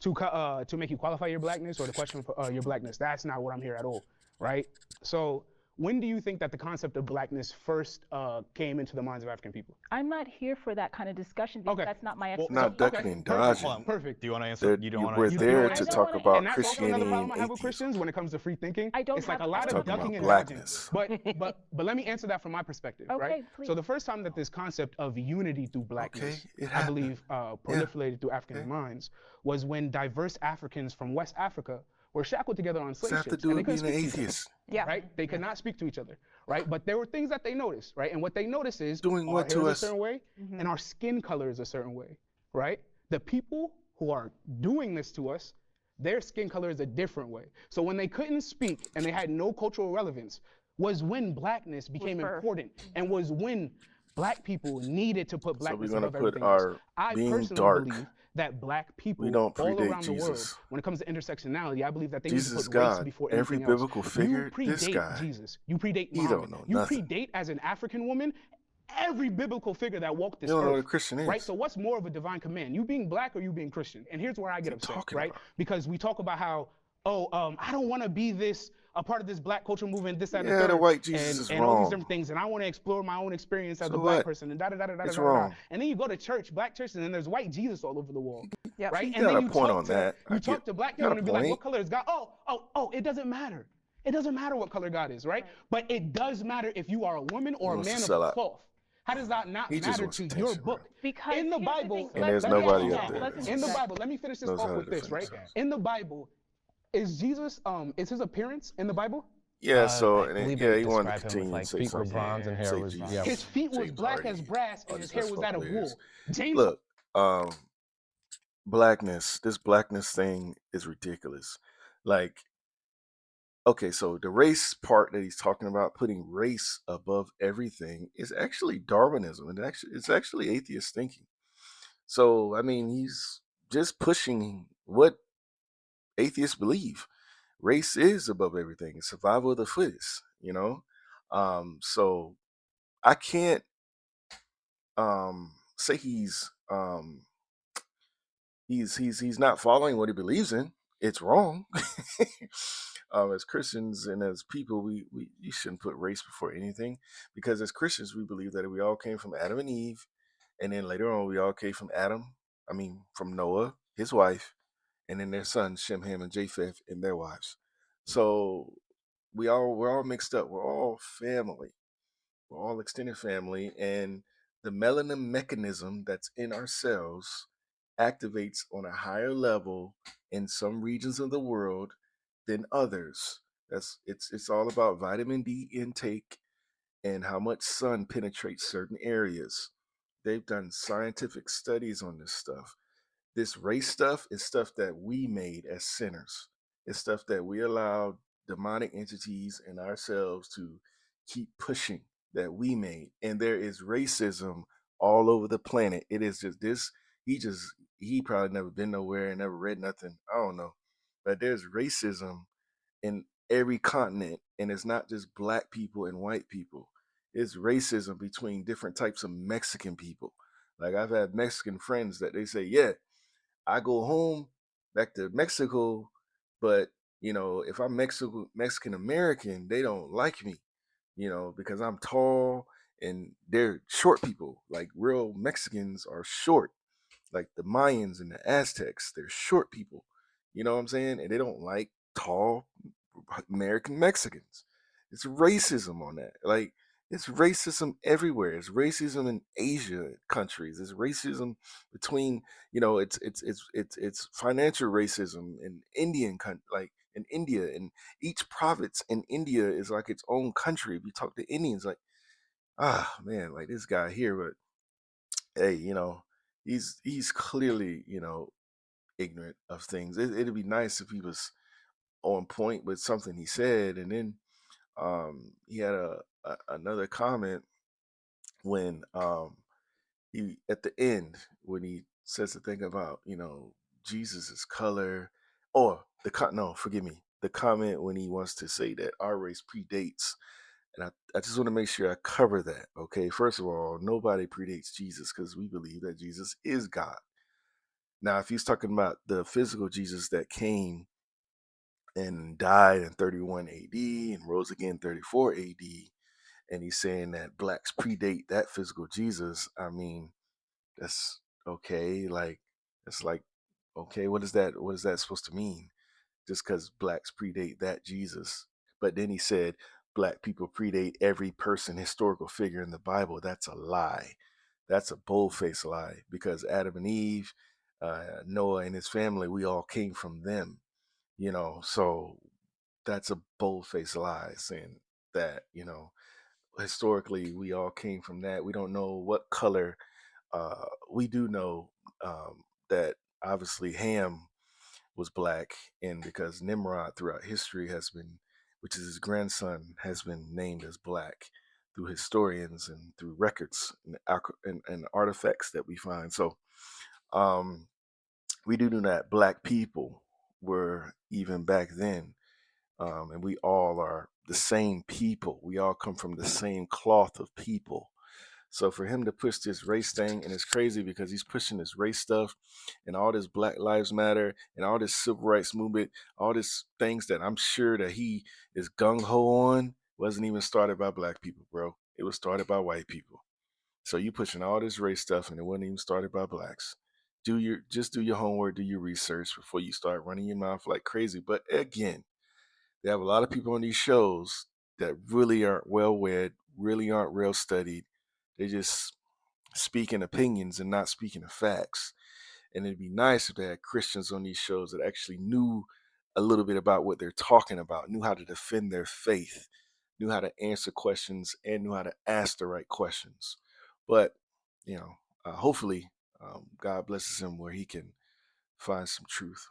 to make you qualify your blackness or to question your blackness. That's not what I'm here at all, right? So when do you think that the concept of blackness first came into the minds of African people? I'm not here for that kind of discussion because Okay. that's not my Well, expertise. so Not okay, ducking and perfect, Hold dodging. on. perfect. Do you want to answer? You don't want to We're answer? You know there what it to is? I don't talk want to about And answer. that's I also don't another Christianity problem and I have with atheism. Christians when it comes to free thinking. I don't It's like have a I lot don't of Talking have ducking about and answers. dodging. blackness. But let me answer that from my perspective, right? Okay, So please. the first time that this concept of unity through Okay, blackness, it I happened. believe, Yeah. proliferated through African Okay. minds was when diverse Africans from West Africa were shackled together on What's that slave have to ships, do and they with couldn't being an speak to each other, atheist? Yeah. right? They could not speak to each other, right? But there were things that they noticed, right? And what they noticed is Doing our what hair to is a us? certain way, and our skin color is a certain way, right? The people who are doing this to us, their skin color is a different way. So when they couldn't speak and they had no cultural relevance, was when blackness became birth. important, and was when black people needed to put So we're blackness gonna above put everything else. our I being personally dark. believe that black We people don't all predate around the world, Jesus. when it comes to intersectionality, I believe that they need to Jesus put is race God. before Every anything else. biblical You figure, this predate guy, Jesus. You predate he Muhammad. don't know You nothing. predate as an African woman every biblical figure that walked You this don't know what a earth, Christian right? is. So what's more of a divine command? You being black or you being Christian? And here's where I What's get he upset, talking right? about? Because we talk about how, I don't want to be a part of this black culture movement, this, that, and the Yeah, the third, white Jesus is and all these different wrong. things, and I want to explore my own experience as a So black what? person, and da da da da da da It's da da. wrong. And then you go to church, black churches, and then there's white Jesus all over the wall, Yep. right? He And got then a point on that. you talk to black He got people a and be like, point. what color is God? Oh, it doesn't matter. It doesn't matter what color God is, right? But it does matter if you are a woman He or a wants to man of sell the out. cloth. How does that not He just matter wants to your attention, bro. book? Because In the here's the Bible, thing. And there's Let me nobody answer up that. there Let's that in the answer that. Bible, let me finish this knows off how to with this, defend right? himself. In the Bible, is Jesus, is his appearance in the Bible? Yeah, so I believe yeah, they he wanted to describe him with continue and like say feet were something. bronze and hair Say was Jesus, yeah. His feet was James black as Hardy, brass all and his these hair was basketball that of players. wool. James Look, blackness. This blackness thing is ridiculous. Like, okay, so the race part that he's talking about, putting race above everything, is actually Darwinism, and it's actually atheist thinking. So I mean, he's just pushing what atheists believe. Race is above everything. Survival of the fittest. So I can't say he's not following what he believes in. It's wrong. As Christians and as people, we you shouldn't put race before anything, because as Christians we believe that we all came from Adam and Eve, and then later on we all came from from Noah, his wife, and then their sons Shem, Ham, and Japheth, and their wives. So we're all mixed up. We're all family. We're all extended family, and the melanin mechanism that's in our cells activates on a higher level in some regions of the world than others. It's all about vitamin D intake and how much sun penetrates certain areas. They've done scientific studies on this stuff. This race stuff is stuff that we made as sinners. It's stuff that we allowed demonic entities and ourselves to keep pushing, that we made. And there is racism all over the planet. It is just this. He probably never been nowhere and never read nothing. I don't know. But there's racism in every continent, and it's not just black people and white people. It's racism between different types of Mexican people. Like, I've had Mexican friends that they say, yeah, I go home back to Mexico, but if I'm Mexican American, they don't like me, because I'm tall and they're short people. Like, real Mexicans are short, like the Mayans and the Aztecs. They're short people. You know what I'm saying? And they don't like tall American Mexicans. It's racism on that. Like, it's racism everywhere. It's racism in Asia countries. It's racism between, it's financial racism in like in India, and each province in India is like its own country. If you talk to Indians, like, man, like this guy here, but hey, he's clearly, ignorant of things. It'd be nice if he was on point with something he said. And then he had another comment when he at the end, when he says the thing about Jesus's color, or no, forgive me, the comment when he wants to say that our race predates. And I just want to make sure I cover that. Okay, first of all, nobody predates Jesus, because we believe that Jesus is God. Now, if he's talking about the physical Jesus that came and died in 31 AD and rose again 34 AD, and he's saying that blacks predate that physical Jesus, I mean, that's okay. Like, it's like, okay, what is that supposed to mean? Just because blacks predate that Jesus. But then he said black people predate every person, historical figure in the Bible. That's a lie. That's a bold-faced lie, because Adam and Eve, Noah and his family, we all came from them. So that's a bold-faced lie, saying that, historically we all came from that. We don't know what color. We do know that obviously Ham was black, and because Nimrod throughout history has been, which is his grandson, has been named as black through historians and through records and artifacts that we find. So um, we do know that black people were even back then, and we all are the same people. We all come from the same cloth of people. So for him to push this race thing, and it's crazy because he's pushing this race stuff and all this Black Lives Matter and all this civil rights movement, all these things that I'm sure that he is gung ho on, wasn't even started by black people, bro. It was started by white people. So you pushing all this race stuff and it wasn't even started by blacks. Just do your homework, do your research before you start running your mouth like crazy. But again, they have a lot of people on these shows that really aren't well read, really aren't real studied. They just speaking opinions and not speaking of facts. And it'd be nice if they had Christians on these shows that actually knew a little bit about what they're talking about, knew how to defend their faith, knew how to answer questions, and knew how to ask the right questions. But, hopefully, God blesses him where he can find some truth.